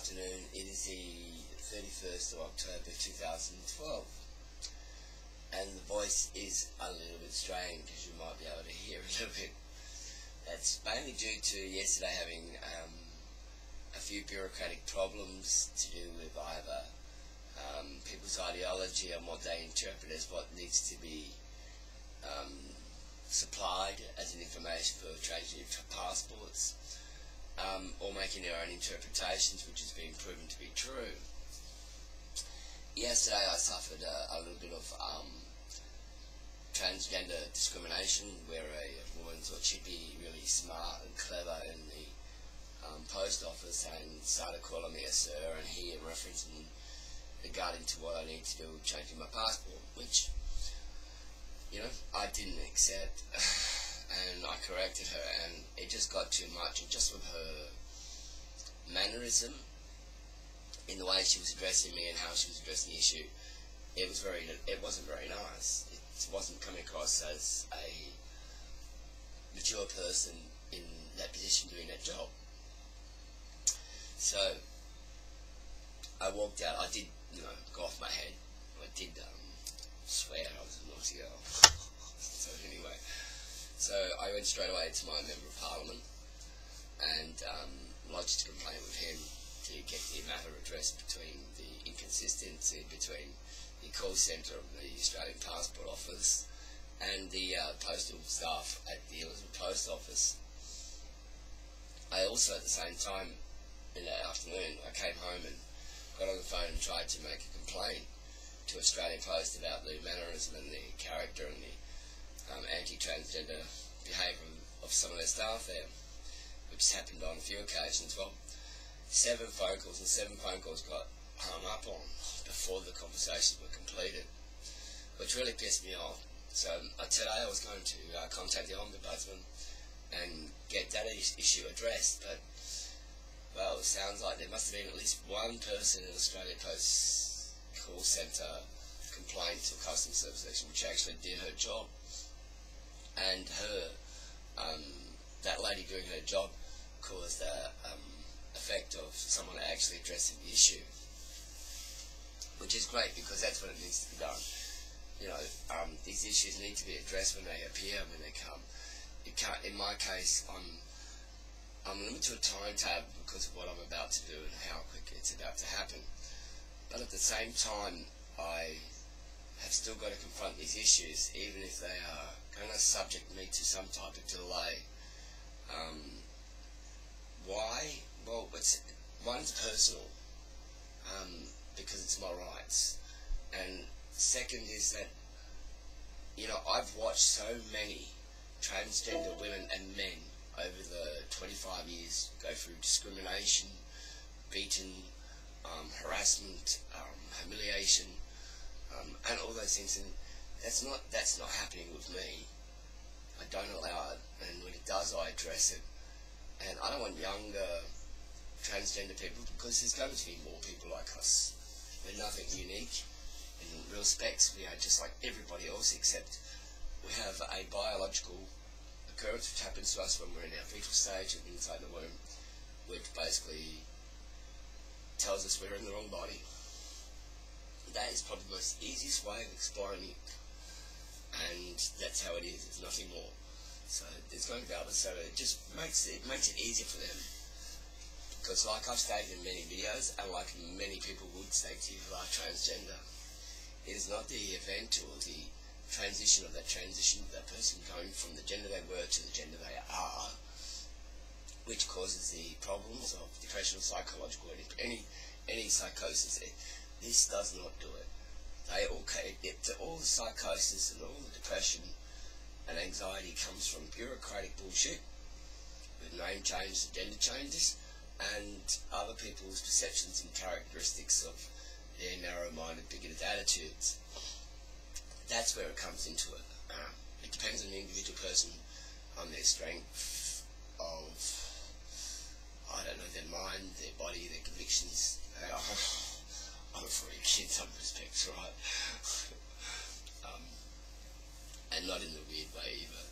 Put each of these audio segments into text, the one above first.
afternoon. It is the 31st of October 2012, and the voice is a little bit strained, as you might be able to hear a little bit. That's mainly due to yesterday having a few bureaucratic problems to do with either people's ideology and what they interpret as what needs to be supplied as an information for transgender passports, or making their own interpretations, which has been proven to be true. Yesterday I suffered a little bit of transgender discrimination, where a woman thought she'd be really smart and clever in the post office and started calling me a sir and he, in reference and regarding to what I need to do changing my passport, which, you know, I didn't accept. And I corrected her, and it just got too much. And just with her mannerism, in the way she was addressing me and how she was addressing the issue, it wasn't very nice. It wasn't coming across as a mature person in that position doing that job. So I walked out. I did, go off my head. I did swear I was a naughty girl. So anyway. So I went straight away to my Member of Parliament and lodged a complaint with him to get the matter addressed between the inconsistency between the call centre of the Australian Passport Office and the postal staff at the Elizabeth Post Office. I also, at the same time, in that afternoon, I came home and got on the phone and tried to make a complaint to Australian Post about the mannerism and the character and the anti-transgender behaviour of some of their staff there, which has happened on a few occasions. Well, 7 phone calls got hung up on before the conversations were completed, which really pissed me off. So today I was going to contact the Ombudsman and get that issue addressed, but, well, it sounds like there must have been at least one person in Australia Post call centre complaint to Customs Service Section, which actually did her job. And that lady doing her job caused the effect of someone actually addressing the issue, which is great because that's what it needs to be done. These issues need to be addressed when they appear, when they come. You can't, in my case, I'm limited to a timetable because of what I'm about to do and how quickly it's about to happen. But at the same time, I have still got to confront these issues, even if they are going to subject me to some type of delay. Why? Well, one's personal, because it's my rights. And second is that, I've watched so many transgender women and men over the 25 years go through discrimination, beaten, harassment, humiliation, and all those things, and that's not happening with me. I don't allow it, and when it does, I address it. And I don't want younger transgender people, because there's going to be more people like us. We're nothing unique. In real specs, we are just like everybody else, except we have a biological occurrence which happens to us when we're in our fetal stage and inside the womb, which basically tells us we're in the wrong body. That is probably the most easiest way of explaining it, and that's how it is. There's nothing more. So there's going to be others. So it just makes it easier for them, because like I've stated in many videos, and like many people would say to you who are transgender, it is not the event or the transition of that person going from the gender they were to the gender they are, which causes the problems of depression or psychological, any psychosis. This does not do it. All the psychosis and all the depression and anxiety comes from bureaucratic bullshit with name changes and gender changes and other people's perceptions and characteristics of their narrow-minded, bigoted attitudes. That's where it comes into it. It depends on the individual person, on their strength of, their mind, their body, their convictions. I'm a freak in some respects, right? And not in the weird way either.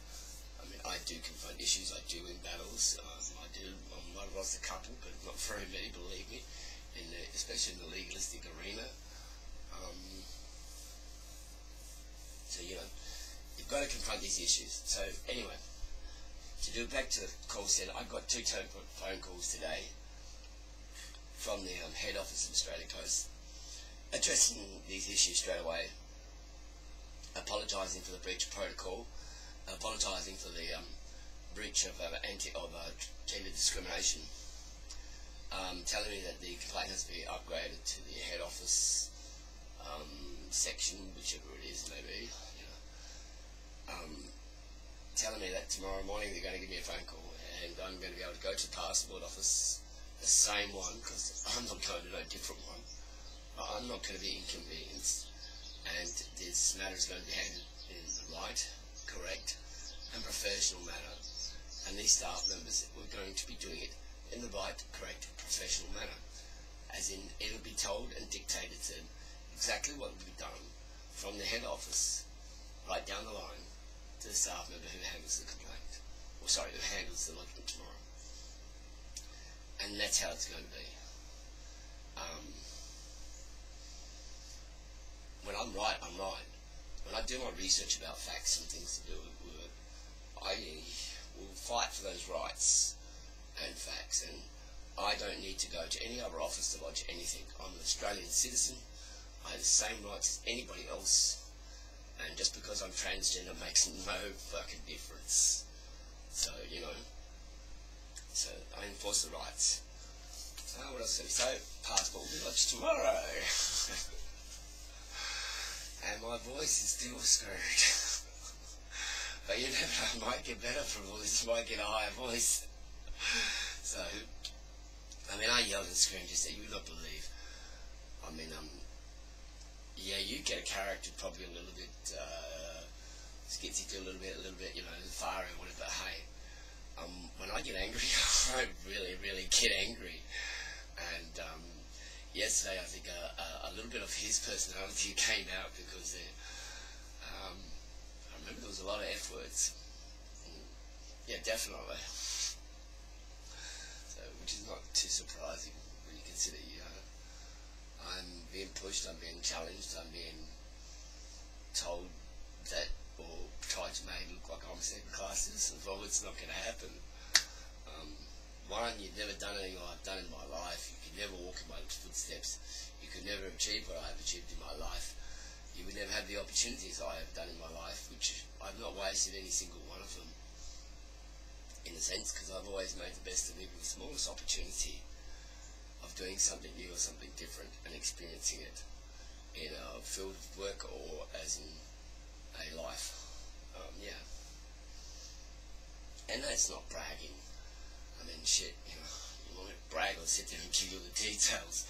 I mean, I do confront issues, I do in battles. I might have lost a couple, but not very many, believe me. especially in the legalistic arena. So, you know, you've got to confront these issues. So, anyway, to do it back to the call centre, I got 2 phone calls today from the head office of Australia Post, addressing these issues straight away, apologising for the breach of protocol, apologising for the breach of gender discrimination, telling me that the complaint has to be upgraded to the head office section, whichever it is, maybe, you know, telling me that tomorrow morning they're going to give me a phone call and I'm going to be able to go to the passport office, the same one, because I'm not going to no different one. I'm not going to be inconvenienced, and this matter is going to be handled in the right, correct and professional manner, and these staff members were going to be doing it in the right, correct, professional manner, as in it'll be told and dictated to them exactly what will be done from the head office right down the line to the staff member who handles the complaint, or sorry, who handles the lodgement tomorrow. And that's how it's going to be. When I'm right, I'm right. When I do my research about facts and things to do with it, I will fight for those rights and facts, and I don't need to go to any other office to lodge anything. I'm an Australian citizen. I have the same rights as anybody else, and just because I'm transgender makes no fucking difference. So, you know, so I enforce the rights. So what else? So passport will be lodged tomorrow. And my voice is still screwed. But you never know, I might get better from all this, might get a higher voice. So, I mean, I yelled and screamed just that you would not believe. I mean, yeah, you get a character probably a little bit, skitsy to a little bit, you know, fiery or whatever, but hey, when I get angry, I really, really get angry. And, yesterday, I think a little bit of his personality came out because I remember there was a lot of F words. Yeah, definitely. So, which is not too surprising when you consider, you know, I'm being pushed, I'm being challenged, I'm being told that, or tried to make it look like I'm second class citizen. Well, it's not going to happen. One, you've never done anything I've done in my life. You could never walk in my footsteps. You could never achieve what I have achieved in my life. You would never have the opportunities I have done in my life, which I've not wasted any single one of them, in a sense, because I've always made the best of even the smallest opportunity of doing something new or something different and experiencing it in a field of work or as in a life. Yeah. And that's not bragging. I mean, shit, you know, you want me to brag or sit there and give you the details.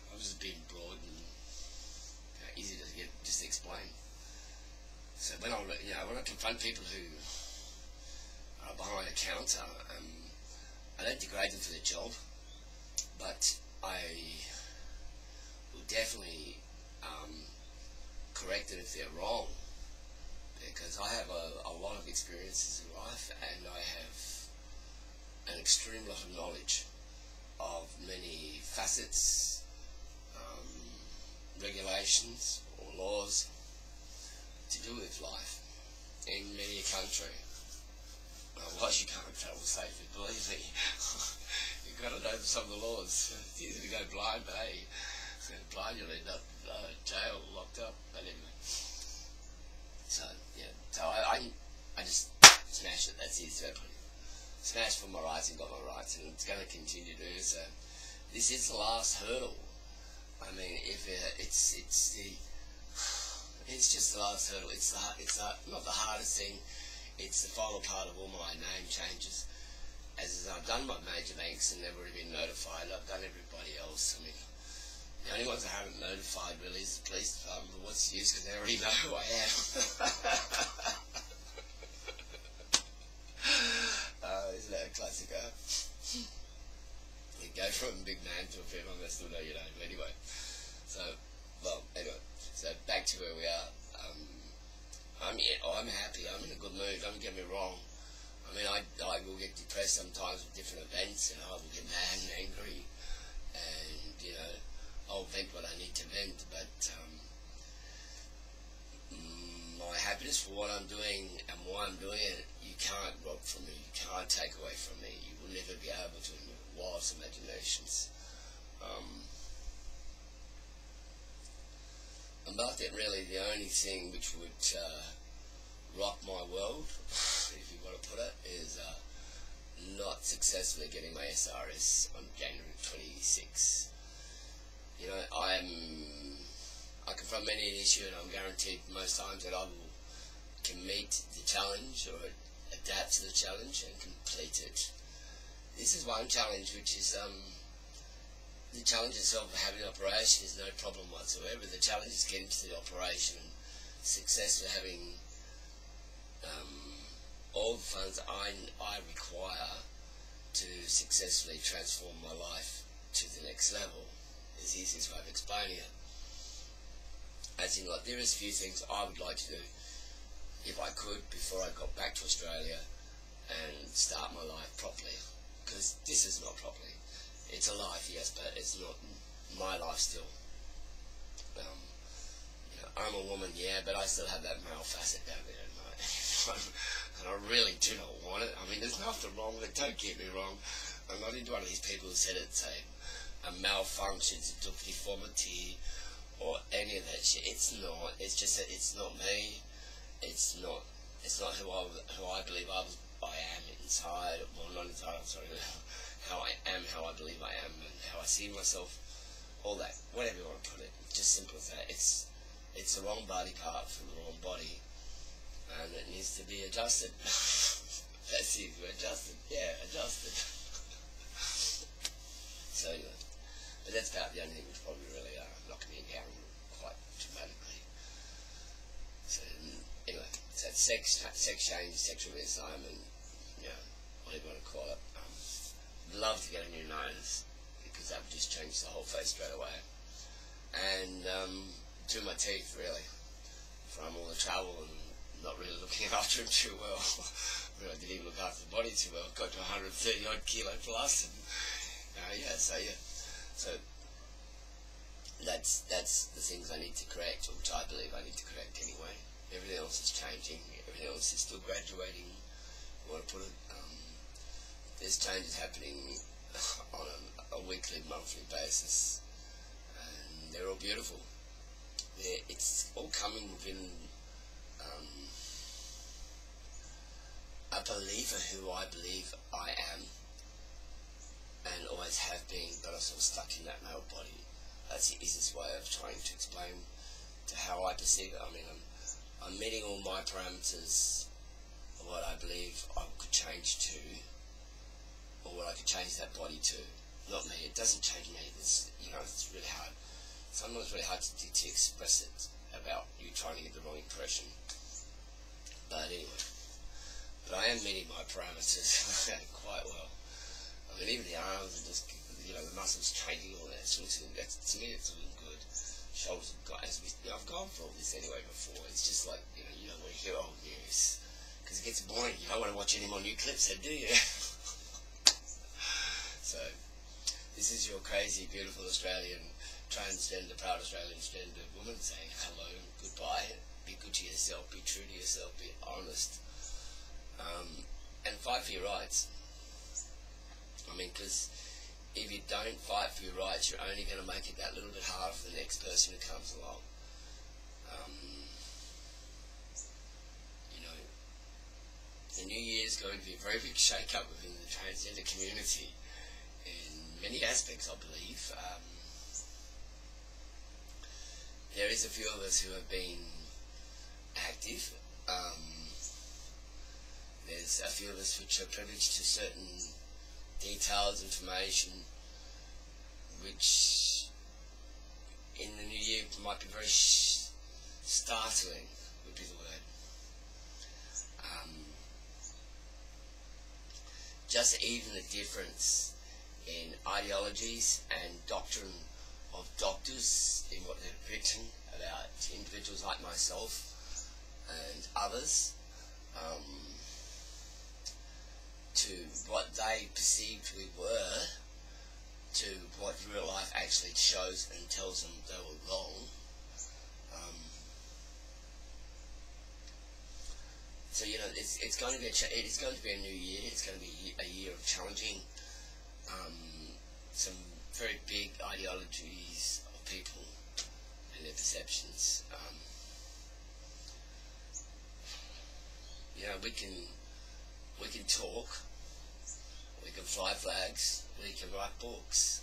I'm just being broad and, you know, easy to get, just explain. So when I confront people who are behind a counter, I don't degrade them for their job, but I will definitely correct it if they're wrong, because I have a lot of experiences in life, and I have an extreme lot of knowledge of many facets, regulations or laws to do with life in many a country. Otherwise you can't travel safely, believe me. You've got to know some of the laws. It's easy to go blind, but hey, blind you'll end up jail, locked up. But anyway, so yeah, so I just smashed it. That's it. So smashed for my rights and got my rights, and it's going to continue to do so. This is the last hurdle. I mean, if it's just the last hurdle. It's not the hardest thing. It's the final part of all my name changes. As I've done my major banks and they've already been notified, I've done everybody else. I mean, the only ones I haven't notified really is the police department, but what's the use, because they already know who I am. Isn't that a classic? You go from a big man to a female, they still know your name. Anyway, so, well, anyway, so back to where we are. I'm happy, I'm in a good mood, don't get me wrong. I mean, I will get depressed sometimes with different events, and I will get mad and angry, and you know, I'll vent what I need to vent, but my happiness for what I'm doing and why I'm doing it, you can't rob from me, you can't take away from me. You will never be able to in your wildest imaginations. But then really the only thing which would rock my world, if you want to put it, is not successfully getting my SRS on January 26. You know, I confront many an issue, and I'm guaranteed most times that I can meet the challenge or adapt to the challenge and complete it. This is one challenge, which is the challenge itself of having an operation is no problem whatsoever. The challenge is getting to the operation and successfully having all the funds I require to successfully transform my life to the next level. Is the easiest way of explaining it. As in, like, there is a few things I would like to do if I could before I got back to Australia and start my life properly, because this is not properly. It's a life, yes, but it's not my life still. You know, I'm a woman, yeah, but I still have that male facet down there, and I really do not want it. I mean, there's nothing wrong with it, don't get me wrong. I'm not into one of these people who said it's a malfunction, it's a deformity, or any of that shit. It's not. It's just that it's not me. It's not who I believe I am inside. Well, not inside. I'm sorry. How I am, how I believe I am, and how I see myself. All that, whatever you want to put it. Just simple as that. It's the wrong body part for the wrong body, and it needs to be adjusted. That's it. Adjusted. Yeah, adjusted. So anyway, but that's about the only thing which probably really knocked me down quite dramatically. So anyway, so sex change, sexual reassignment, you know, whatever you want to call it. I'd love to get a new nose, because that would just change the whole face straight away. And do my teeth, really, from all the travel and not really looking after them too well. I didn't even look after the body too well. Got to 130 odd kilo plus, and so that's the things I need to correct, or which I believe I need to correct anyway. Everything else is changing. Everything else is still graduating. I want to put it. There's changes happening on a weekly, monthly basis, and they're all beautiful. It's all coming within a belief of who I believe I am, and always have been, but I'm sort of stuck in that male body. That's the easiest way of trying to explain to how I perceive it. I mean, I'm meeting all my parameters of what I believe I could change to, or what I could change that body to. Not me. It doesn't change me. It's really hard. Sometimes it's really hard to express it about you trying to get the wrong impression. But anyway, I am meeting my parameters quite well. I mean, even the arms are just, the muscles changing, all that sort of thing. To me, it's looking good. Shoulders have got, I've gone for all this anyway before. It's just like, you don't want to hear old news, because it gets boring. You don't want to watch any more new clips then, do you? So, this is your crazy, beautiful Australian, transgender, proud Australian gender woman saying hello, goodbye, be good to yourself, be true to yourself, be honest, and fight for your rights. I mean, because if you don't fight for your rights, you're only going to make it that little bit harder for the next person who comes along. The new year is going to be a very big shake-up within the transgender community in many aspects, I believe. There is a few of us who have been active. There's a few of us which are privileged to certain details, information, which in the new year might be very startling, would be the word. Just even the difference in ideologies and doctrine of doctors in what they've written about individuals like myself and others, to what they perceived we were, to what real life actually shows and tells them they were wrong. So it's going to be it is going to be a new year. It's going to be a year of challenging some very big ideologies of people and their perceptions. We can talk, we can fly flags, we can write books,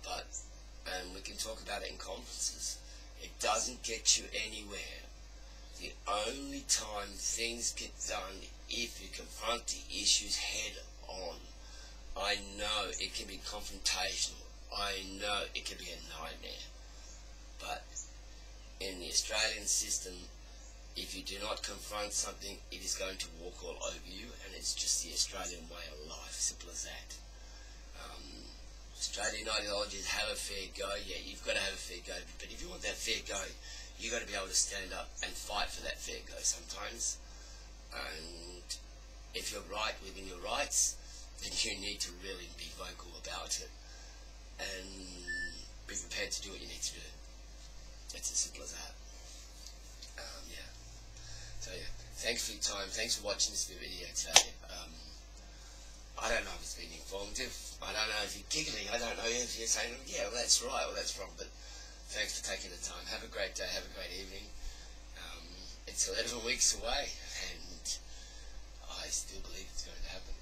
and we can talk about it in conferences. It doesn't get you anywhere. The only time things get done if you confront the issues head on. I know it can be confrontational. I know it can be a nightmare. But in the Australian system, if you do not confront something, it is going to walk all over you, and it's just the Australian way of life, simple as that. Australian ideologies have a fair go. Yeah, you've got to have a fair go, but if you want that fair go, you've got to be able to stand up and fight for that fair go sometimes. And if you're right within your rights, then you need to really be vocal about it and be prepared to do what you need to do. It's as simple as that. Yeah. So yeah, thanks for your time. Thanks for watching this video today. I don't know if it's been informative. I don't know if you're giggling. I don't know if you're saying, yeah, well, that's right, or that's wrong. But thanks for taking the time. Have a great day. Have a great evening. It's 11 weeks away, and I still believe it's going to happen.